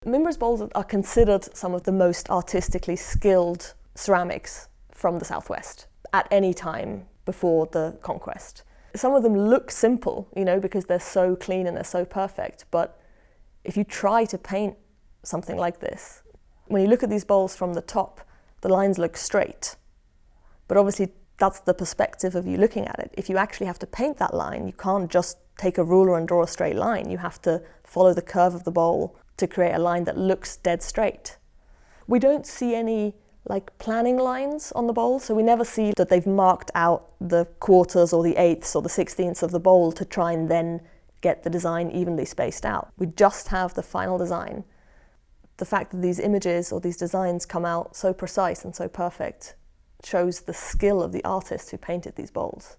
Mimbres bowls are considered some of the most artistically skilled ceramics from the southwest at any time before the conquest. Some of them look simple, because they're so clean and they're so perfect, but if you try to paint something like this, when you look at these bowls from the top, the lines look straight. But obviously that's the perspective of you looking at it. If you actually have to paint that line, you can't just take a ruler and draw a straight line. You have to follow the curve of the bowl to create a line that looks dead straight. We don't see any planning lines on the bowl, so we never see that they've marked out the quarters or the eighths or the 16ths of the bowl to try and then get the design evenly spaced out. We just have the final design. The fact that these images or these designs come out so precise and so perfect shows the skill of the artist who painted these bowls.